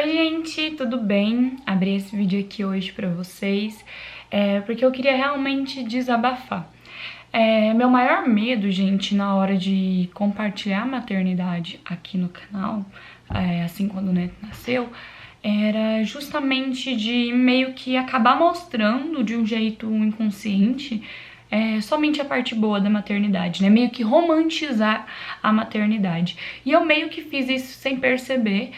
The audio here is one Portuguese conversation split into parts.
Oi gente, tudo bem? Abri esse vídeo aqui hoje pra vocês porque eu queria realmente desabafar. Meu maior medo, gente, na hora de compartilhar a maternidade aqui no canal, assim quando o Neto nasceu, era justamente de meio que acabar mostrando de um jeito inconsciente somente a parte boa da maternidade, né? Meio que romantizar a maternidade. E eu meio que fiz isso sem perceber.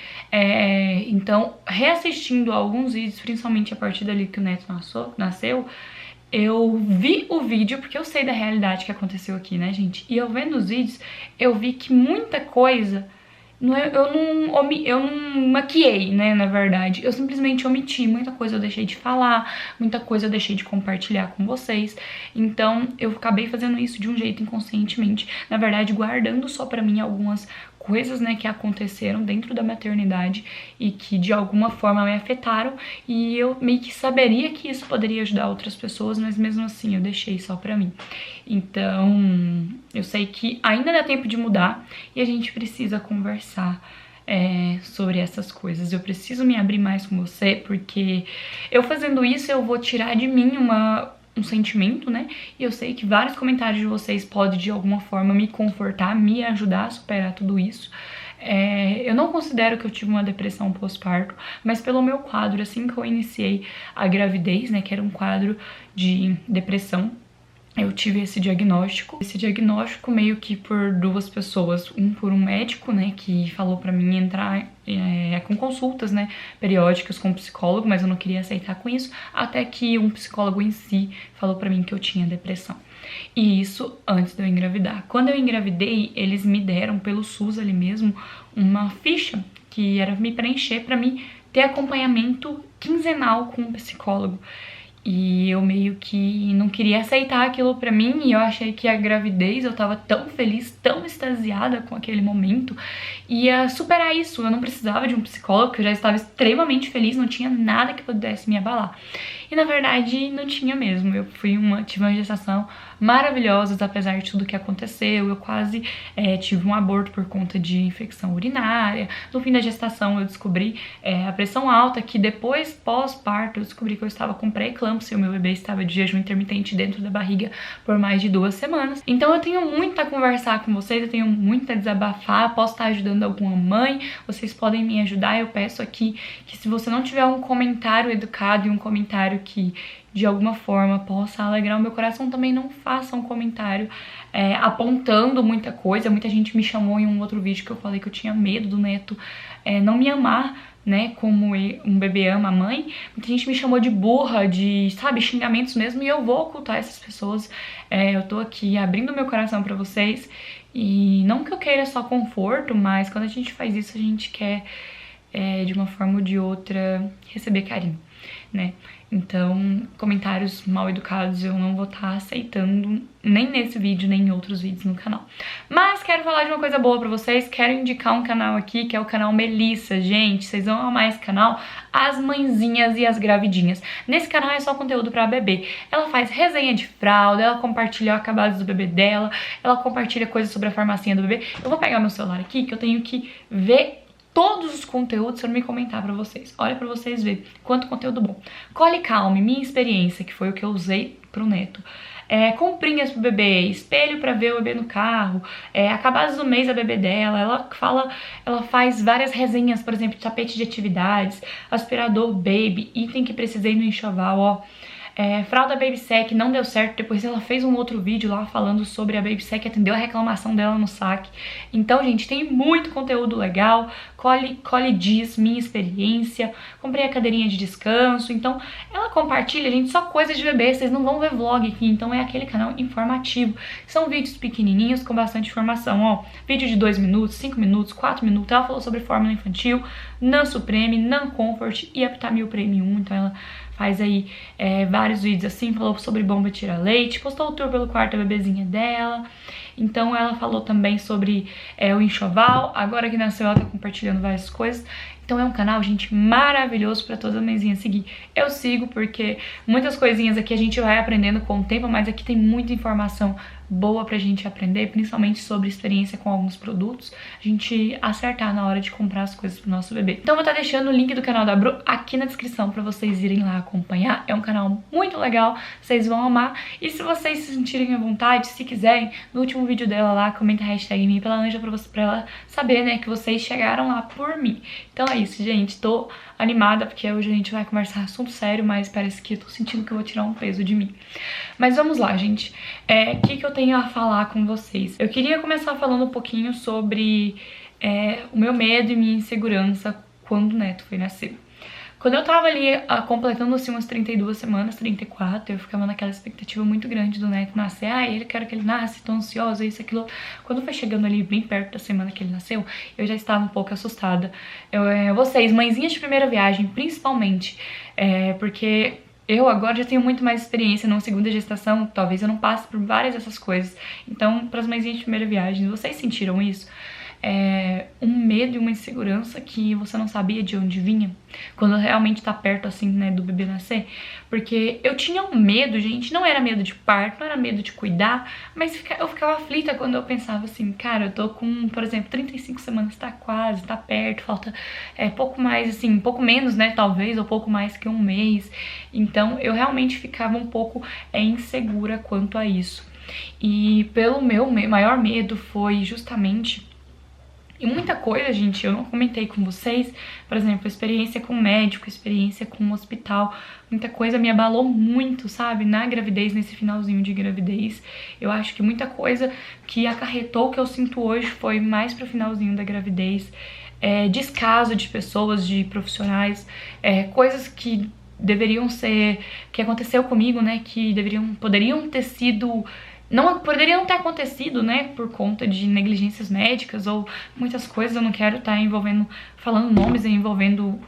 Então, reassistindo alguns vídeos, principalmente a partir dali que o Neto nasceu, eu vi o vídeo, porque eu sei da realidade que aconteceu aqui, né, gente? E eu vendo os vídeos, eu vi que muita coisa... Eu não maquiei, né, na verdade. Eu simplesmente omiti. Muita coisa eu deixei de falar, muita coisa eu deixei de compartilhar com vocês. Então, eu acabei fazendo isso de um jeito inconscientemente. Na verdade, guardando só pra mim algumas coisas, né, que aconteceram dentro da maternidade e que de alguma forma me afetaram, e eu meio que saberia que isso poderia ajudar outras pessoas, mas mesmo assim eu deixei só pra mim. Então, eu sei que ainda dá tempo de mudar e a gente precisa conversar sobre essas coisas. Eu preciso me abrir mais com você, porque eu fazendo isso eu vou tirar de mim um sentimento, né? E eu sei que vários comentários de vocês podem de alguma forma me confortar, me ajudar a superar tudo isso. Eu não considero que eu tive uma depressão pós-parto, mas pelo meu quadro, assim que eu iniciei a gravidez, né, que era um quadro de depressão, eu tive esse diagnóstico. Esse diagnóstico meio que por duas pessoas, por um médico, né, que falou pra mim entrar com consultas, né, periódicas com um psicólogo, mas eu não queria aceitar com isso, até que um psicólogo em si falou pra mim que eu tinha depressão. E isso antes de eu engravidar. Quando eu engravidei, eles me deram pelo SUS ali mesmo uma ficha que era me preencher pra mim ter acompanhamento quinzenal com um psicólogo. E eu meio que não queria aceitar aquilo pra mim, e eu achei que a gravidez, eu tava tão feliz, tão extasiada com aquele momento, ia superar isso. Eu não precisava de um psicólogo, eu já estava extremamente feliz, não tinha nada que pudesse me abalar. E na verdade não tinha mesmo. Eu tive uma gestação maravilhosa, apesar de tudo que aconteceu. Eu quase tive um aborto por conta de infecção urinária. No fim da gestação eu descobri a pressão alta, que depois, pós-parto, eu descobri que eu estava com pré-eclâmpsia. O meu bebê estava de jejum intermitente dentro da barriga por mais de 2 semanas. Então eu tenho muito a conversar com vocês, eu tenho muito a desabafar. Posso estar ajudando alguma mãe, vocês podem me ajudar. Eu peço aqui que, se você não tiver um comentário educado e um comentário que de alguma forma possa alegrar o meu coração, também não faça um comentário apontando muita coisa. Muita gente me chamou em um outro vídeo que eu falei que eu tinha medo do Neto não me amar, né, como um bebê ama a mãe. Muita gente me chamou de burra, de, sabe, xingamentos mesmo, e eu vou ocultar essas pessoas. Eu tô aqui abrindo meu coração pra vocês, e não que eu queira só conforto, mas quando a gente faz isso, a gente quer de uma forma ou de outra receber carinho, né? Então, comentários mal educados eu não vou estar aceitando, nem nesse vídeo, nem em outros vídeos no canal. Mas quero falar de uma coisa boa pra vocês, quero indicar um canal aqui, que é o canal Melissa. Gente, vocês vão amar esse canal, as mãezinhas e as gravidinhas. Nesse canal é só conteúdo pra bebê. Ela faz resenha de fralda, ela compartilha acabados do bebê dela, ela compartilha coisas sobre a farmacinha do bebê. Eu vou pegar meu celular aqui, que eu tenho que ver todos os conteúdos pra me comentar pra vocês. Olha pra vocês verem quanto conteúdo bom. Cole Calme, minha experiência, que foi o que eu usei pro Neto. Comprinhas pro bebê, espelho pra ver o bebê no carro, acabados do mês a bebê dela. Ela faz várias resenhas, por exemplo, tapete de atividades, aspirador baby, item que precisei no enxoval, ó. Fralda Babysec não deu certo, depois ela fez um outro vídeo lá falando sobre a Babysec, atendeu a reclamação dela no saque. Então, gente, tem muito conteúdo legal. Cole diz, minha experiência, comprei a cadeirinha de descanso. Então, ela compartilha, gente, só coisa de bebê, vocês não vão ver vlog aqui, então é aquele canal informativo. São vídeos pequenininhos com bastante informação, ó. Vídeo de 2 minutos, 5 minutos, 4 minutos. Ela falou sobre fórmula infantil, Nan Supreme, Nan Comfort e Aptamil Premium. Então ela faz aí vários vídeos assim, falou sobre bomba tira-leite, postou o tour pelo quarto da bebezinha dela. Então ela falou também sobre o enxoval, agora que nasceu ela tá compartilhando várias coisas. Então é um canal, gente, maravilhoso pra toda mãezinha seguir. Eu sigo porque muitas coisinhas aqui a gente vai aprendendo com o tempo, mas aqui tem muita informação boa pra gente aprender, principalmente sobre experiência com alguns produtos, a gente acertar na hora de comprar as coisas pro nosso bebê. Então eu vou estar deixando o link do canal da Bru aqui na descrição pra vocês irem lá acompanhar. É um canal muito legal, vocês vão amar. E se vocês se sentirem à vontade, se quiserem, no último vídeo dela lá, comenta a hashtag Me Pela Anja pra ela saber, né, que vocês chegaram lá por mim. Então é isso, gente. Tô animada porque hoje a gente vai conversar assunto sério, mas parece que eu tô sentindo que eu vou tirar um peso de mim. Mas vamos lá, gente. O que eu tenho a falar com vocês? Eu queria começar falando um pouquinho sobre o meu medo e minha insegurança quando o Neto foi nascer. Quando eu tava ali completando assim umas 32 semanas, 34, eu ficava naquela expectativa muito grande do Neto nascer. Eu quero que ele nasça, tô ansiosa, isso, aquilo. Quando foi chegando ali bem perto da semana que ele nasceu, eu já estava um pouco assustada. Vocês, mãezinhas de primeira viagem, principalmente, porque eu agora já tenho muito mais experiência numa segunda gestação, talvez eu não passe por várias dessas coisas. Então, para as mãezinhas de primeira viagem, vocês sentiram isso? Um medo e uma insegurança que você não sabia de onde vinha, quando realmente tá perto, assim, né, do bebê nascer. Porque eu tinha um medo, gente, não era medo de parto, não era medo de cuidar, mas eu ficava aflita quando eu pensava assim, cara, eu tô com, por exemplo, 35 semanas, tá quase, tá perto, falta pouco mais, assim, pouco menos, né, talvez, ou pouco mais que um mês. Então, eu realmente ficava um pouco insegura quanto a isso. E pelo meu maior medo foi justamente... E muita coisa, gente, eu não comentei com vocês, por exemplo, experiência com médico, experiência com hospital, muita coisa me abalou muito, sabe, na gravidez, nesse finalzinho de gravidez. Eu acho que muita coisa que acarretou o que eu sinto hoje foi mais pro finalzinho da gravidez, descaso de pessoas, de profissionais, coisas que deveriam ser, que aconteceu comigo, né, que poderiam ter sido... Não poderiam ter acontecido, né, por conta de negligências médicas ou muitas coisas. Eu não quero estar falando nomes envolvendo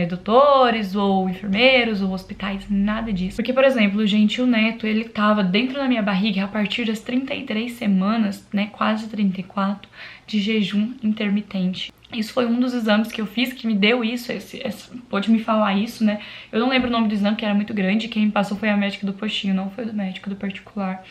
doutores ou enfermeiros ou hospitais, nada disso. Porque, por exemplo, gente, o Neto, ele tava dentro da minha barriga a partir das 33 semanas, né, quase 34, de jejum intermitente. Isso foi um dos exames que eu fiz que me deu isso, pode me falar isso, né? Eu não lembro o nome do exame, que era muito grande, quem me passou foi a médica do postinho, não foi do médico do particular.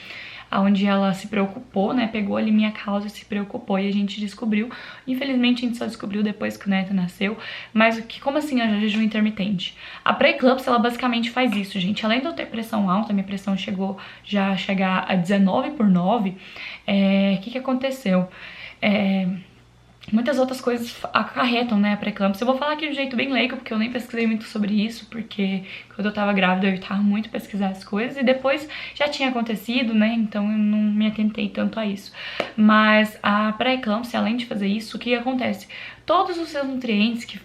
Onde ela se preocupou, né, pegou ali minha causa e se preocupou, e a gente descobriu. Infelizmente a gente só descobriu depois que o Neto nasceu, mas como assim a jejum intermitente? A pré-eclâmpsia, ela basicamente faz isso, gente. Além de eu ter pressão alta, minha pressão chegou já a chegar a 19/9, que aconteceu? Muitas outras coisas acarretam, né, a pré-eclâmpsia. Eu vou falar aqui de um jeito bem leigo, porque eu nem pesquisei muito sobre isso, porque quando eu tava grávida eu evitava muito pesquisar as coisas, e depois já tinha acontecido, né, então eu não me atentei tanto a isso. Mas a pré-eclâmpsia, além de fazer isso, o que acontece? Todos os seus nutrientes que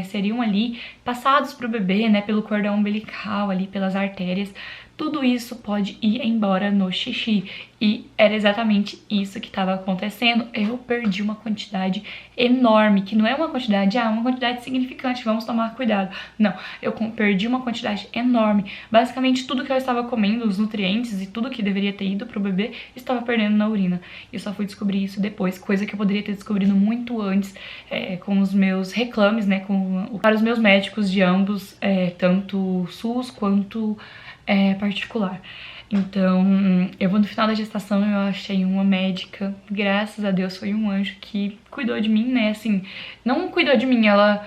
seriam ali passados pro bebê, né, pelo cordão umbilical, ali pelas artérias, tudo isso pode ir embora no xixi. E era exatamente isso que estava acontecendo. Eu perdi uma quantidade enorme, que não é uma quantidade, uma quantidade significante, vamos tomar cuidado. Não, eu perdi uma quantidade enorme. Basicamente tudo que eu estava comendo, os nutrientes e tudo que deveria ter ido pro bebê, estava perdendo na urina. Eu só fui descobrir isso depois, coisa que eu poderia ter descobrido muito antes, com os meus reclames, né, para os meus médicos de ambos, tanto SUS quanto particular. Então, eu vou no final da gestação, eu achei uma médica, graças a Deus, foi um anjo que cuidou de mim, né, assim, não cuidou de mim, ela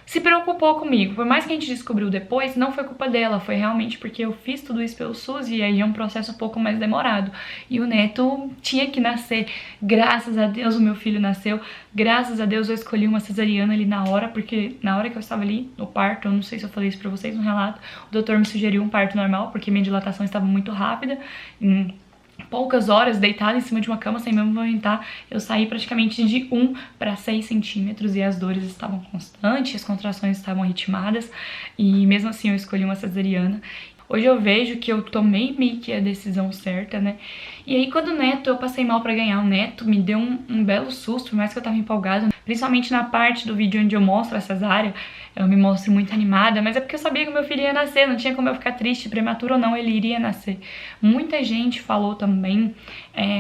se preocupou comigo. Por mais que a gente descobriu depois, não foi culpa dela, foi realmente porque eu fiz tudo isso pelo SUS e aí é um processo um pouco mais demorado. E o Neto tinha que nascer. Graças a Deus o meu filho nasceu, graças a Deus eu escolhi uma cesariana ali na hora, porque na hora que eu estava ali no parto, eu não sei se eu falei isso pra vocês no relato, o doutor me sugeriu um parto normal, porque minha dilatação estava muito rápida. Poucas horas deitada em cima de uma cama sem me movimentar, eu saí praticamente de 1 para 6 centímetros e as dores estavam constantes, as contrações estavam ritmadas e mesmo assim eu escolhi uma cesariana. Hoje eu vejo que eu tomei meio que a decisão certa, né? E aí quando o Neto, eu passei mal pra ganhar o Neto, me deu um belo susto, por mais que eu tava empolgada. Principalmente na parte do vídeo onde eu mostro a cesárea, eu me mostro muito animada, mas é porque eu sabia que o meu filho ia nascer, não tinha como eu ficar triste, prematuro ou não, ele iria nascer. Muita gente falou também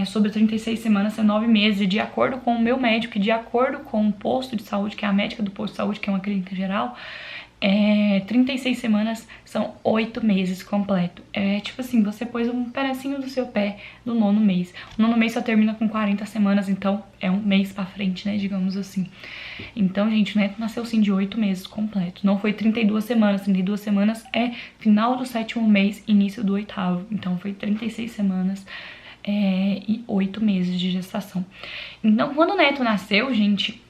sobre 36 semanas ser 9 meses, e de acordo com o meu médico, e de acordo com o posto de saúde, que é a médica do posto de saúde, que é uma clínica geral, 36 semanas são 8 meses completo. Tipo assim, você pôs um pedacinho do seu pé do 9º mês. O 9º mês só termina com 40 semanas, então é um mês pra frente, né, digamos assim. Então, gente, o Neto nasceu sim de 8 meses completos. Não foi 32 semanas, 32 semanas é final do 7º mês, início do 8º. Então foi 36 semanas e 8 meses de gestação. Então, quando o Neto nasceu, gente,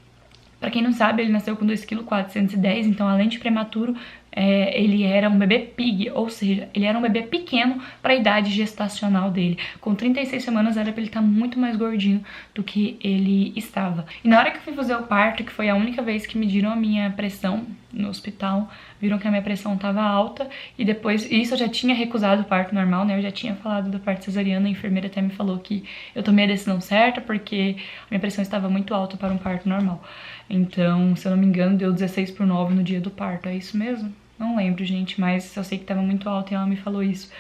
pra quem não sabe, ele nasceu com 2,410 kg, então além de prematuro, ele era um bebê pig, ou seja, ele era um bebê pequeno para a idade gestacional dele. Com 36 semanas era para ele estar muito mais gordinho do que ele estava. E na hora que eu fui fazer o parto, que foi a única vez que mediram a minha pressão no hospital, viram que a minha pressão estava alta, e depois, isso eu já tinha recusado o parto normal, né, eu já tinha falado do parto cesariano, a enfermeira até me falou que eu tomei a decisão certa, porque a minha pressão estava muito alta para um parto normal. Então, se eu não me engano, deu 16/9 no dia do parto, é isso mesmo? Não lembro, gente, mas eu sei que tava muito alta e ela me falou isso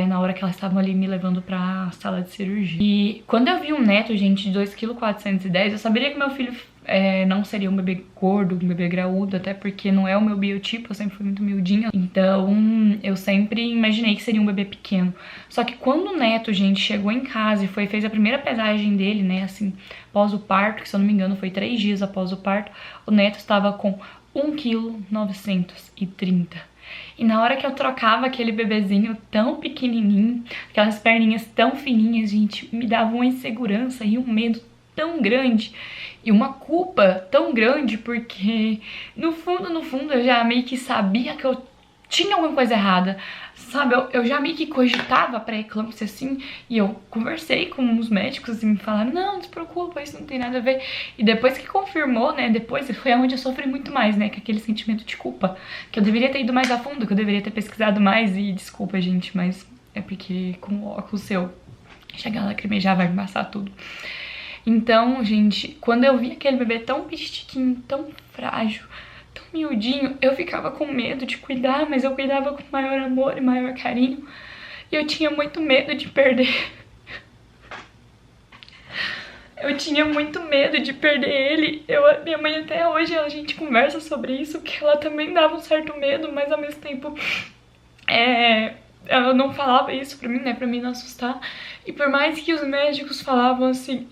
na hora que elas estavam ali me levando pra sala de cirurgia. E quando eu vi um Neto, gente, de 2,410 kg, eu saberia que meu filho não seria um bebê gordo, um bebê graúdo, até porque não é o meu biotipo, eu sempre fui muito miudinha. Então, eu sempre imaginei que seria um bebê pequeno. Só que quando o Neto, gente, chegou em casa e fez a primeira pesagem dele, né, assim, após o parto, que se eu não me engano foi 3 dias após o parto, o Neto estava com 1,930 kg. E na hora que eu trocava aquele bebezinho tão pequenininho, aquelas perninhas tão fininhas, gente, me dava uma insegurança e um medo tão grande e uma culpa tão grande, porque no fundo eu já meio que sabia que eu tinha alguma coisa errada, sabe? Eu já meio que cogitava pré-eclâmpsia assim, e eu conversei com os médicos e me falaram, não se preocupa, isso não tem nada a ver. E depois que confirmou, né, depois foi onde eu sofri muito mais, né, com aquele sentimento de culpa, que eu deveria ter ido mais a fundo, que eu deveria ter pesquisado mais, e desculpa, gente, mas é porque com o óculos seu chegar a lacrimejar vai embaçar tudo. Então, gente, quando eu vi aquele bebê tão pitiquinho, tão frágil, tão miudinho, eu ficava com medo de cuidar, mas eu cuidava com maior amor e maior carinho. E eu tinha muito medo de perder. Eu tinha muito medo de perder ele. Minha mãe até hoje, a gente conversa sobre isso, que ela também dava um certo medo, mas ao mesmo tempo ela não falava isso pra mim, né, pra mim não assustar. E por mais que os médicos falavam assim,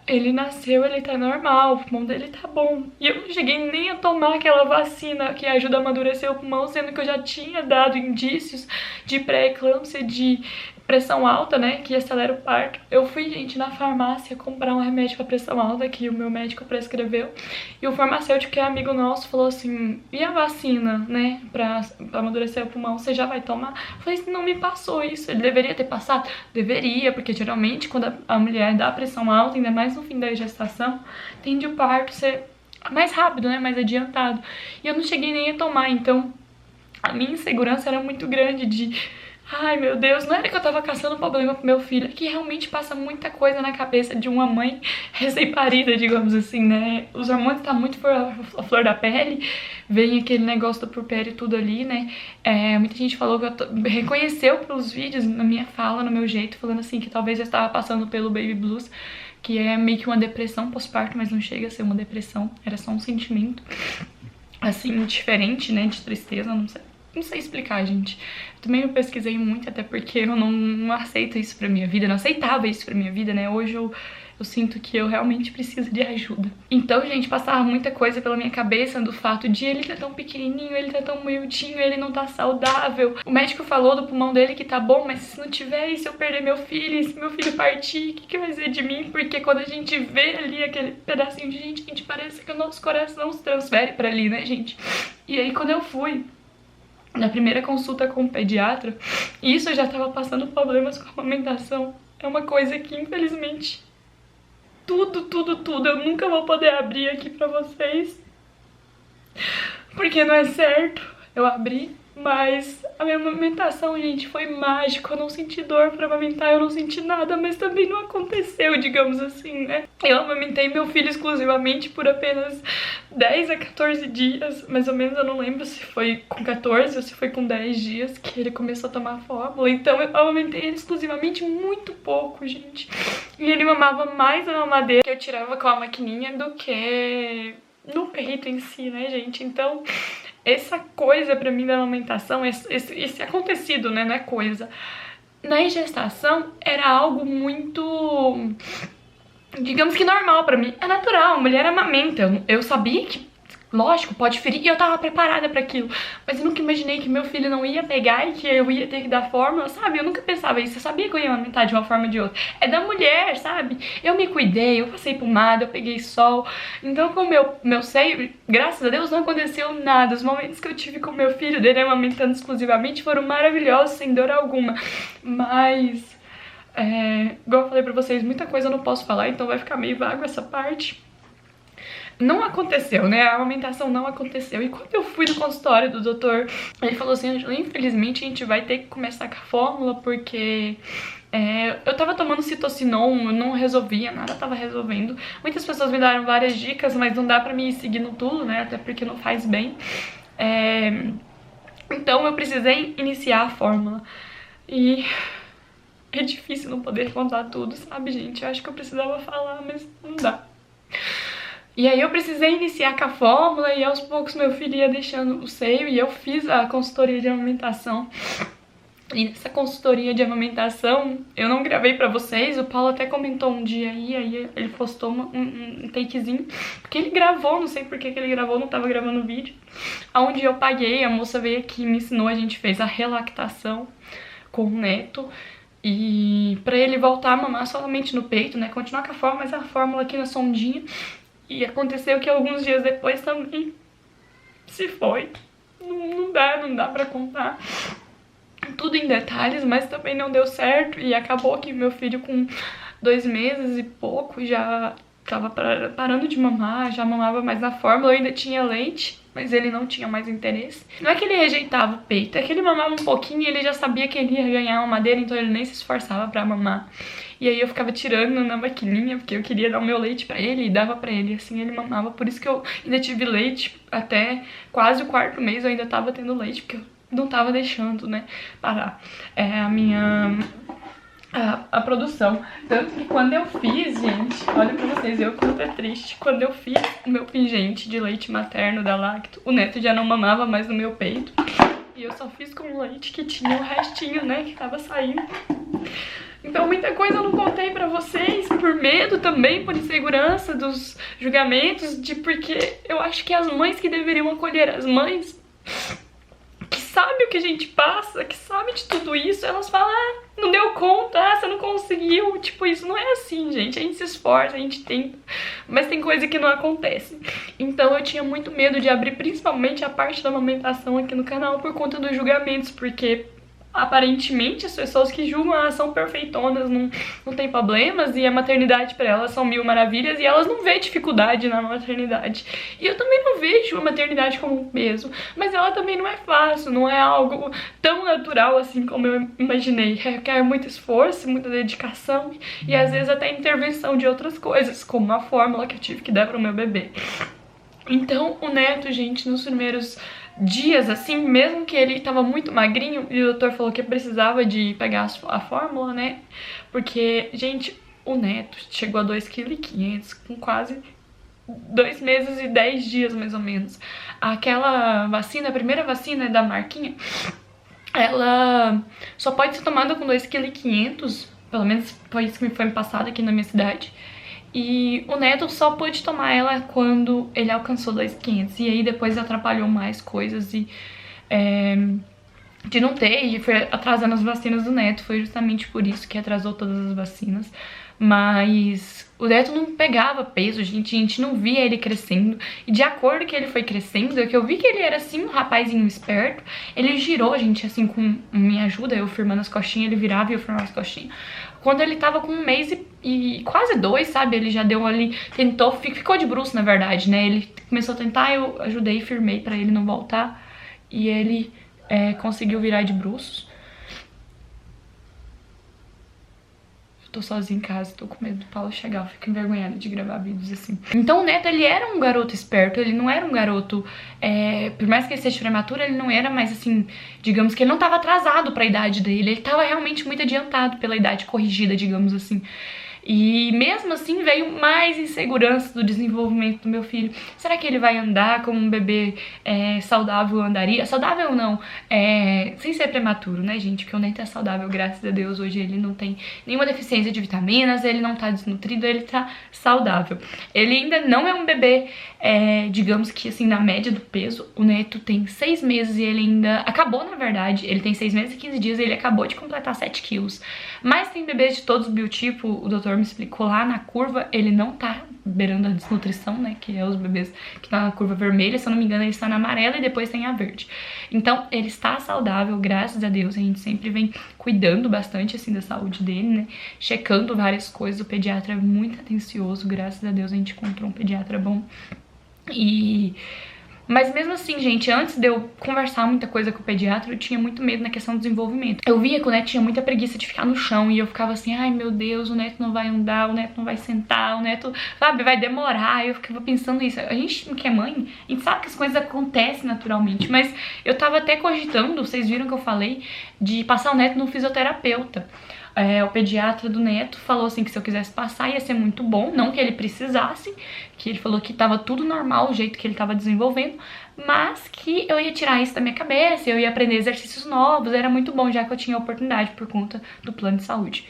ele nasceu, ele tá normal, o pulmão dele tá bom. E eu não cheguei nem a tomar aquela vacina que ajuda a amadurecer o pulmão, sendo que eu já tinha dado indícios de pré-eclâmpsia, de pressão alta, né, que acelera o parto. Eu fui, gente, na farmácia comprar um remédio pra pressão alta que o meu médico prescreveu. E o farmacêutico, que é amigo nosso, falou assim, e a vacina, né, pra amadurecer o pulmão, você já vai tomar? Eu falei assim, não me passou isso, ele deveria ter passado? Deveria, porque geralmente quando a mulher dá pressão alta, ainda mais no fim da gestação, tende o parto ser mais rápido, né, mais adiantado. E eu não cheguei nem a tomar, então a minha insegurança era muito grande de... Ai, meu Deus, não era que eu tava caçando problema pro meu filho, é que realmente passa muita coisa na cabeça de uma mãe recém-parida, digamos assim, né? Os hormônios tá muito a flor da pele, vem aquele negócio do puerpério e tudo ali, né? Muita gente falou que reconheceu pelos vídeos, na minha fala, no meu jeito, falando assim, que talvez eu estava passando pelo baby blues, que é meio que uma depressão pós-parto, mas não chega a ser uma depressão, era só um sentimento, assim, diferente, né, de tristeza, não sei explicar, gente. Eu também não pesquisei muito, até porque eu não aceito isso pra minha vida, não aceitava isso pra minha vida, né? Hoje eu sinto que eu realmente preciso de ajuda. Então, gente, passava muita coisa pela minha cabeça do fato de ele tá tão pequenininho, ele tá tão miudinho, ele não tá saudável. O médico falou do pulmão dele que tá bom, mas se não tiver, e se eu perder meu filho, e se meu filho partir, o que vai ser de mim? Porque quando a gente vê ali aquele pedacinho de gente, parece que o nosso coração se transfere pra ali, né, gente? E aí, quando eu fui na primeira consulta com o pediatra, isso eu já tava passando problemas com a amamentação. É uma coisa que, infelizmente, tudo, eu nunca vou poder abrir aqui pra vocês, porque não é certo eu abrir. Mas a minha amamentação, gente, foi mágico. Eu não senti dor pra amamentar, eu não senti nada, mas também não aconteceu, digamos assim, né? Eu amamentei meu filho exclusivamente por apenas 10 a 14 dias, mais ou menos. Eu não lembro se foi com 14 ou se foi com 10 dias que ele começou a tomar fórmula. Então eu amamentei ele exclusivamente muito pouco, gente. E ele mamava mais a mamadeira que eu tirava com a maquininha do que no peito em si, né, gente? Então... essa coisa pra mim da amamentação, esse acontecido, né, não é coisa, na gestação era algo muito, digamos que normal pra mim. É natural, a mulher amamenta. Eu sabia que, lógico, pode ferir, e eu tava preparada pra aquilo. Mas eu nunca imaginei que meu filho não ia pegar e que eu ia ter que dar fórmula, sabe? Eu nunca pensava isso, eu sabia que eu ia amamentar de uma forma ou de outra. É da mulher, sabe? Eu me cuidei, eu passei pomada, eu peguei sol. Então com o meu seio, graças a Deus, não aconteceu nada. Os momentos que eu tive com meu filho, dele amamentando exclusivamente, foram maravilhosos, sem dor alguma. Mas, igual eu falei pra vocês, muita coisa eu não posso falar, então vai ficar meio vago essa parte. Não aconteceu, né? A amamentação não aconteceu. E quando eu fui no consultório do doutor, ele falou assim: Ângela, infelizmente a gente vai ter que começar com a fórmula porque eu tava tomando citocinon, não resolvia, nada tava resolvendo. Muitas pessoas me deram várias dicas, mas não dá pra me ir seguindo tudo, né? Até porque não faz bem. Então eu precisei iniciar a fórmula. E é difícil não poder contar tudo, sabe, gente? Eu acho que eu precisava falar, mas não dá. E aí eu precisei iniciar com a fórmula e aos poucos meu filho ia deixando o seio e eu fiz a consultoria de amamentação. E nessa consultoria de amamentação eu não gravei pra vocês, o Paulo até comentou um dia aí ele postou um takezinho, porque ele gravou, não sei por que ele gravou, não tava gravando o vídeo. Onde eu paguei, a moça veio aqui e me ensinou, a gente fez a relactação com o neto. E pra ele voltar a mamar somente no peito, né, continuar com a fórmula, mas a fórmula aqui na sondinha. E aconteceu que alguns dias depois também se foi. Não dá pra contar tudo em detalhes, mas também não deu certo. E acabou que meu filho com 2 meses e pouco já tava parando de mamar, já mamava mais na fórmula. Eu ainda tinha leite, mas ele não tinha mais interesse. Não é que ele rejeitava o peito, é que ele mamava um pouquinho e ele já sabia que ele ia ganhar uma madeira, então ele nem se esforçava pra mamar. E aí eu ficava tirando na maquininha, porque eu queria dar o meu leite pra ele e dava pra ele, assim ele mamava. Por isso que eu ainda tive leite até quase o 4º mês, eu ainda tava tendo leite, porque eu não tava deixando, né, parar a produção. Tanto que quando eu fiz, gente, olha pra vocês, eu quanto é triste, quando eu fiz o meu pingente de leite materno da Lacto, o neto já não mamava mais no meu peito. E eu só fiz com o leite que tinha o restinho, né, que tava saindo. Então muita coisa eu não contei pra vocês, por medo também, por insegurança dos julgamentos, porque eu acho que as mães que deveriam acolher as mães, que sabem o que a gente passa, que sabem de tudo isso, elas falam: ah, não deu conta, ah, você não conseguiu. Tipo, isso não é assim, gente. A gente se esforça, a gente tenta, mas tem coisa que não acontece. Então eu tinha muito medo de abrir principalmente a parte da amamentação aqui no canal por conta dos julgamentos, porque aparentemente as pessoas que julgam, elas são perfeitonas, não tem problemas, e a maternidade pra elas são 1000 maravilhas, e elas não vêem dificuldade na maternidade. E eu também não vejo a maternidade como um peso, mas ela também não é fácil, não é algo tão natural assim como eu imaginei. Requer muito esforço, muita dedicação e às vezes até intervenção de outras coisas, como a fórmula que eu tive que dar pro meu bebê. Então o neto, gente, nos primeiros dias, assim, mesmo que ele tava muito magrinho, e o doutor falou que precisava de pegar a fórmula, né, porque, gente, o neto chegou a 2,5 kg com quase 2 meses e 10 dias, mais ou menos. Aquela vacina, a primeira vacina da marquinha, ela só pode ser tomada com 2,5 kg, pelo menos foi isso que me foi passado aqui na minha cidade. E o neto só pôde tomar ela quando ele alcançou 2,5 kg. E aí depois atrapalhou mais coisas e de não ter, e foi atrasando as vacinas do neto. Foi justamente por isso que atrasou todas as vacinas. Mas o neto não pegava peso, gente, a gente não via ele crescendo. E de acordo que ele foi crescendo, é que eu vi que ele era assim, um rapazinho esperto. Ele girou, gente, assim, com minha ajuda, eu firmando as costinhas, ele virava e eu firmava as costinhas. Quando ele tava com 1 mês e quase 2, sabe, ele já deu ali, tentou, ficou de bruço, na verdade, né, ele começou a tentar, eu ajudei, firmei pra ele não voltar, e ele conseguiu virar de bruços. Tô sozinha em casa, tô com medo do Paulo chegar, eu fico envergonhada de gravar vídeos assim. Então o neto, ele era um garoto esperto, ele não era um garoto, por mais que ele seja prematuro, ele não era mais assim, digamos que ele não tava atrasado pra idade dele, ele tava realmente muito adiantado pela idade corrigida, digamos assim. E mesmo assim veio mais insegurança do desenvolvimento do meu filho. Será que ele vai andar como um bebê saudável andaria? Saudável não, sem ser prematuro, né, gente? Porque o Neto é saudável, graças a Deus. Hoje ele não tem nenhuma deficiência de vitaminas, ele não tá desnutrido, ele tá saudável. Ele ainda não é um bebê, digamos que assim, na média do peso. O Neto tem 6 meses e ele ainda acabou, na verdade, ele tem 6 meses e 15 dias e ele acabou de completar 7 quilos. Mas tem bebês de todos os biotipos, o doutor me explicou lá na curva, ele não tá beirando a desnutrição, né, que é os bebês que tá na curva vermelha, se eu não me engano ele está na amarela e depois tem a verde. Então ele está saudável, graças a Deus, a gente sempre vem cuidando bastante assim da saúde dele, né, checando várias coisas, o pediatra é muito atencioso, graças a Deus a gente encontrou um pediatra bom. Mas mesmo assim, gente, antes de eu conversar muita coisa com o pediatra, eu tinha muito medo na questão do desenvolvimento. Eu via que o Neto tinha muita preguiça de ficar no chão e eu ficava assim, ai meu Deus, o Neto não vai andar, o Neto não vai sentar, o Neto, sabe, vai demorar. Eu ficava pensando isso. A gente que é mãe, a gente sabe que as coisas acontecem naturalmente, mas eu tava até cogitando, vocês viram que eu falei, de passar o Neto no fisioterapeuta. O pediatra do Neto falou assim que se eu quisesse passar ia ser muito bom, não que ele precisasse, que ele falou que tava tudo normal, o jeito que ele tava desenvolvendo, mas que eu ia tirar isso da minha cabeça, eu ia aprender exercícios novos, era muito bom, já que eu tinha oportunidade por conta do plano de saúde.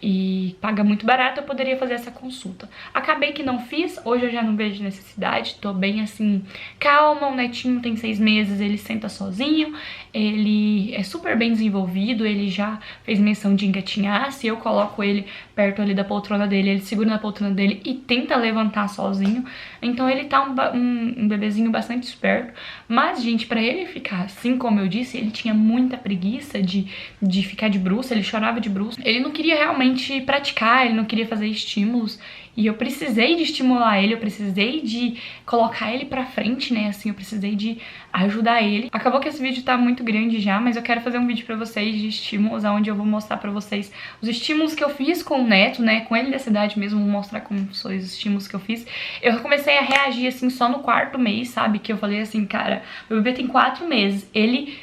E paga muito barato, eu poderia fazer essa consulta. Acabei que não fiz, hoje eu já não vejo necessidade, tô bem assim, calma, o Netinho tem 6 meses, ele senta sozinho, ele é super bem desenvolvido, ele já fez menção de engatinhar, se eu coloco ele perto ali da poltrona dele, ele segura na poltrona dele e tenta levantar sozinho, então ele tá um bebezinho bastante esperto, mas gente, pra ele ficar assim, como eu disse, ele tinha muita preguiça de ficar de bruços, ele chorava de bruços, ele não queria realmente praticar, ele não queria fazer estímulos, e eu precisei de estimular ele, eu precisei de colocar ele pra frente, né, assim, eu precisei de ajudar ele. Acabou que esse vídeo tá muito grande já, mas eu quero fazer um vídeo pra vocês de estímulos, onde eu vou mostrar pra vocês os estímulos que eu fiz com o Neto, né, com ele da cidade mesmo, vou mostrar como são os estímulos que eu fiz. Eu comecei a reagir, assim, só no 4º mês, sabe, que eu falei assim, cara, meu bebê tem 4 meses, ele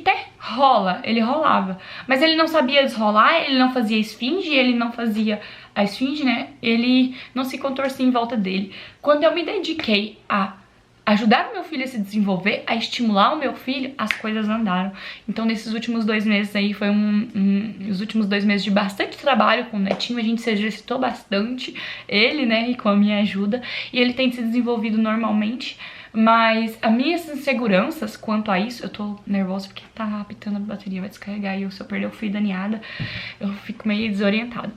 até rola, ele rolava, mas ele não sabia desrolar, ele não fazia esfinge, ele não fazia a esfinge, né, ele não se contorcia em volta dele. Quando eu me dediquei a ajudar o meu filho a se desenvolver, a estimular o meu filho, as coisas andaram. Então nesses últimos 2 meses aí, foi os últimos 2 meses de bastante trabalho com o Netinho, a gente se exercitou bastante, ele, né, e com a minha ajuda, e ele tem se desenvolvido normalmente. Mas as minhas inseguranças quanto a isso, eu tô nervosa porque tá apitando a bateria, vai descarregar e se eu perder o fio da ninhada, eu fico meio desorientada.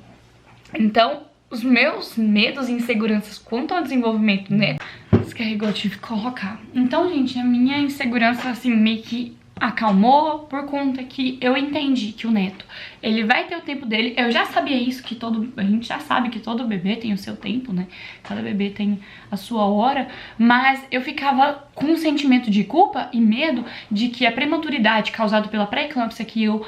Então, os meus medos e inseguranças quanto ao desenvolvimento, né, descarregou, eu tive que colocar. Então, gente, a minha insegurança, assim, meio que acalmou por conta que eu entendi que o Neto, ele vai ter o tempo dele. Eu já sabia isso, que a gente já sabe que todo bebê tem o seu tempo, né? Cada bebê tem a sua hora, mas eu ficava com um sentimento de culpa e medo de que a prematuridade causada pela pré-eclâmpsia, que eu,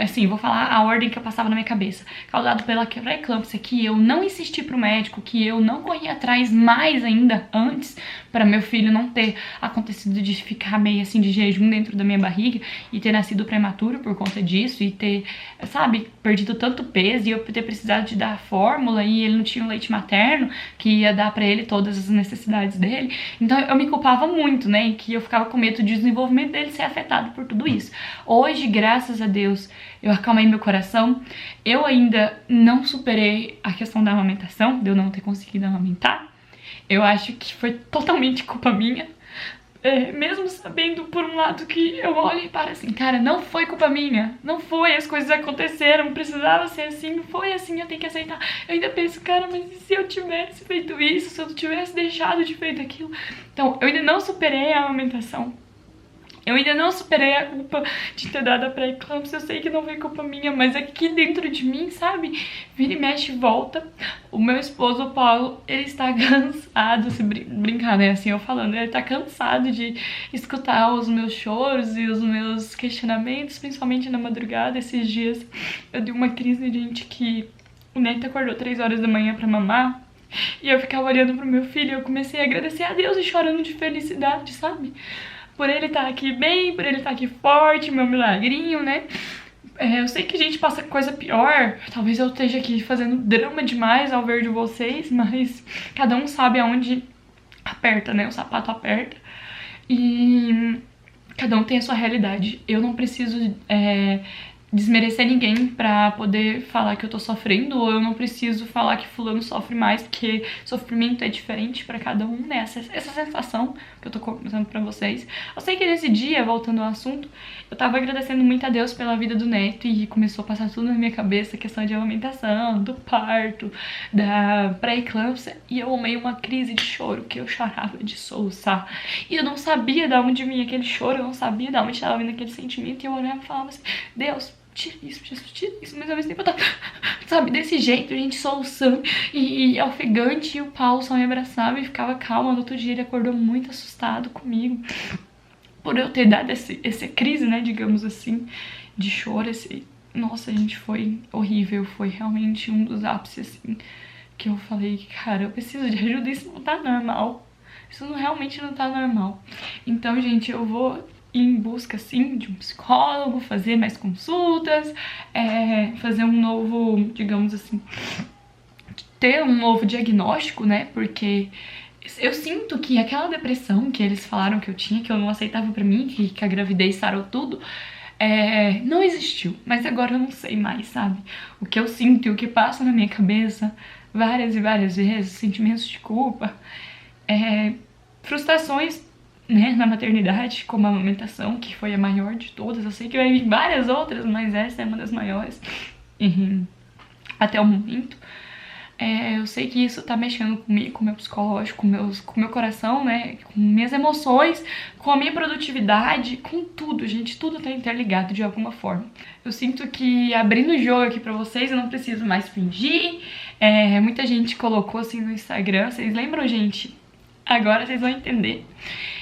assim, vou falar a ordem que eu passava na minha cabeça, causada pela pré-eclâmpsia, que eu não insisti pro médico, que eu não corri atrás mais ainda antes, para meu filho não ter acontecido de ficar meio assim de jejum dentro da minha barriga e ter nascido prematuro por conta disso e ter, sabe, perdido tanto peso e eu ter precisado de dar fórmula e ele não tinha um leite materno que ia dar pra ele todas as necessidades dele. Então eu me culpava muito, né, e que eu ficava com medo de desenvolvimento dele ser afetado por tudo isso. Hoje, graças a Deus, eu acalmei meu coração. Eu ainda não superei a questão da amamentação, de eu não ter conseguido amamentar. Eu acho que foi totalmente culpa minha, mesmo sabendo por um lado que eu olho e paro assim, cara, não foi culpa minha, não foi, as coisas aconteceram, precisava ser assim, foi assim, eu tenho que aceitar. Eu ainda penso, cara, mas e se eu tivesse feito isso, se eu tivesse deixado de feito aquilo? Então, eu ainda não superei a amamentação. Eu ainda não superei a culpa de ter dado a pré-eclâmpsia, eu sei que não foi culpa minha, mas aqui dentro de mim, sabe, vira e mexe e volta. O meu esposo, o Paulo, ele está cansado, se brincar, né, assim, eu falando, ele tá cansado de escutar os meus choros e os meus questionamentos, principalmente na madrugada. Esses dias eu dei uma crise, gente, que o Neto acordou 3 horas da manhã pra mamar, e eu ficava olhando pro meu filho e eu comecei a agradecer a Deus e chorando de felicidade, sabe? Por ele estar aqui bem, por ele estar aqui forte, meu milagrinho, né? Eu sei que a gente passa coisa pior, talvez eu esteja aqui fazendo drama demais ao ver de vocês, mas cada um sabe aonde aperta, né? O sapato aperta. E cada um tem a sua realidade. Eu não preciso desmerecer ninguém pra poder falar que eu tô sofrendo, ou eu não preciso falar que fulano sofre mais, porque sofrimento é diferente pra cada um, né? Essa sensação que eu tô contando pra vocês. Eu sei que nesse dia, voltando ao assunto, eu tava agradecendo muito a Deus pela vida do Neto e começou a passar tudo na minha cabeça, questão de amamentação, do parto, da pré-eclâmpsia, e eu amei uma crise de choro, que eu chorava de soluçar. E eu não sabia de onde vinha aquele choro, eu não sabia de onde estava vindo aquele sentimento, e eu olhava e falava assim, Deus, tira isso, Jesus, tira isso, mas ao mesmo tempo eu tava, sabe, desse jeito, a gente soluçando, e ofegante, e o Paulo só me abraçava e ficava calma. No outro dia ele acordou muito assustado comigo, por eu ter dado essa crise, né, digamos assim, de choro, nossa, gente, foi horrível, foi realmente um dos ápices, assim, que eu falei, cara, eu preciso de ajuda, isso não tá normal, isso realmente não tá normal. Então, gente, eu vou em busca, assim, de um psicólogo, fazer mais consultas, fazer um novo, digamos assim, ter um novo diagnóstico, né, porque eu sinto que aquela depressão que eles falaram que eu tinha, que eu não aceitava pra mim, que a gravidez sarou tudo, não existiu, mas agora eu não sei mais, sabe, o que eu sinto e o que passa na minha cabeça várias e várias vezes, sentimentos de culpa, frustrações, né, na maternidade, como a amamentação, que foi a maior de todas. Eu sei que vai vir várias outras, mas essa é uma das maiores até o momento. Eu sei que isso tá mexendo comigo, com o meu psicológico, com o meu coração, né, com minhas emoções, com a minha produtividade, com tudo, gente, tudo tá interligado de alguma forma. Eu sinto que, abrindo o jogo aqui pra vocês, eu não preciso mais fingir. Muita gente colocou assim no Instagram, vocês lembram, gente? Agora vocês vão entender.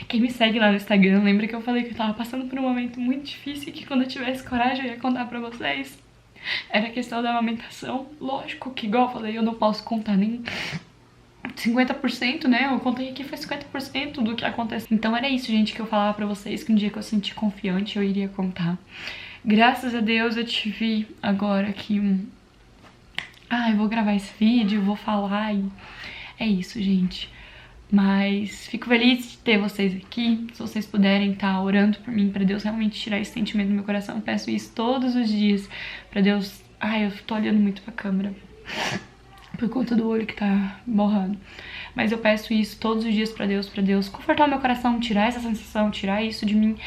Quem me segue lá no Instagram, lembra que eu falei que eu tava passando por um momento muito difícil e que quando eu tivesse coragem eu ia contar pra vocês? Era a questão da amamentação. Lógico que, igual eu falei, eu não posso contar nem 50%, né? Eu contei aqui, foi 50% do que aconteceu. Então era isso, gente, que eu falava pra vocês, que um dia que eu senti confiante eu iria contar. Graças a Deus eu tive agora aqui eu vou gravar esse vídeo, vou falar e é isso, gente. Mas fico feliz de ter vocês aqui. Se vocês puderem estar orando por mim, pra Deus realmente tirar esse sentimento do meu coração, eu peço isso todos os dias pra Deus. Eu tô olhando muito pra câmera por conta do olho que tá borrando, mas eu peço isso todos os dias pra Deus confortar o meu coração, tirar essa sensação, tirar isso de mim.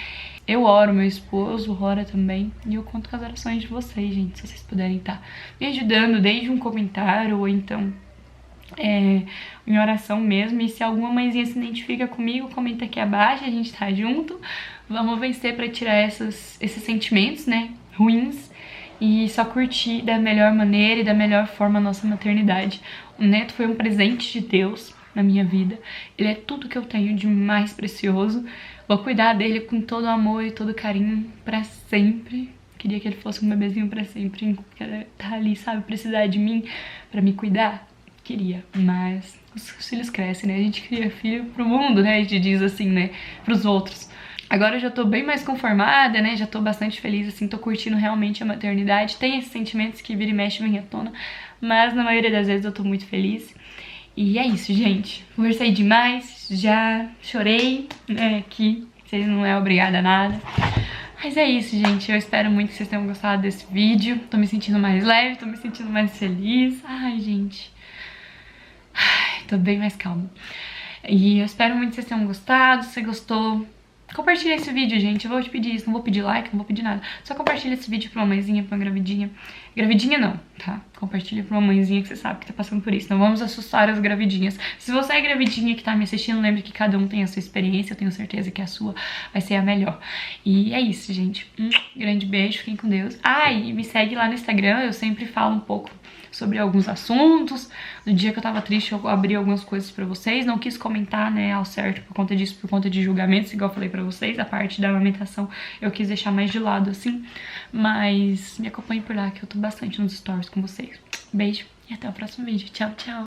Eu oro, meu esposo ora também, e eu conto com as orações de vocês, gente. Se vocês puderem estar me ajudando, desde um comentário ou então em oração mesmo. E se alguma mãezinha se identifica comigo, comenta aqui abaixo, a gente tá junto. Vamos vencer pra tirar esses sentimentos, né, ruins, e só curtir da melhor maneira e da melhor forma a nossa maternidade. O Neto foi um presente de Deus na minha vida. Ele é tudo que eu tenho de mais precioso. Vou cuidar dele com todo amor e todo carinho pra sempre. Queria que ele fosse um bebezinho pra sempre, queria estar ali, sabe, precisar de mim pra me cuidar. Queria, mas os filhos crescem, né? A gente cria filho pro mundo, né? A gente diz assim, né? Pros outros. Agora eu já tô bem mais conformada, né? Já tô bastante feliz, assim, tô curtindo realmente a maternidade. Tem esses sentimentos que vira e mexe vem à tona, mas na maioria das vezes eu tô muito feliz. E é isso, gente. Conversei demais, já chorei, né? Aqui, vocês não é obrigada a nada. Mas é isso, gente. Eu espero muito que vocês tenham gostado desse vídeo. Tô me sentindo mais leve, tô me sentindo mais feliz. Ai, gente. Tô bem mais calma. E eu espero muito que vocês tenham gostado. Se você gostou, compartilha esse vídeo, gente. Eu vou te pedir isso, não vou pedir like, não vou pedir nada. Só compartilha esse vídeo pra uma mãezinha, pra uma gravidinha. Gravidinha não, tá? Compartilha pra uma mãezinha que você sabe que tá passando por isso. Não vamos assustar as gravidinhas. Se você é gravidinha que tá me assistindo, lembre que cada um tem a sua experiência. Eu tenho certeza que a sua vai ser a melhor. E é isso, gente. Um grande beijo, fiquem com Deus. E me segue lá no Instagram. Eu sempre falo um pouco sobre alguns assuntos. No dia que eu tava triste, eu abri algumas coisas pra vocês. Não quis comentar, né, ao certo por conta disso, por conta de julgamentos, igual eu falei pra vocês. A parte da amamentação eu quis deixar mais de lado, assim. Mas me acompanhe por lá, que eu tô bastante nos stories com vocês. Beijo e até o próximo vídeo. Tchau, tchau!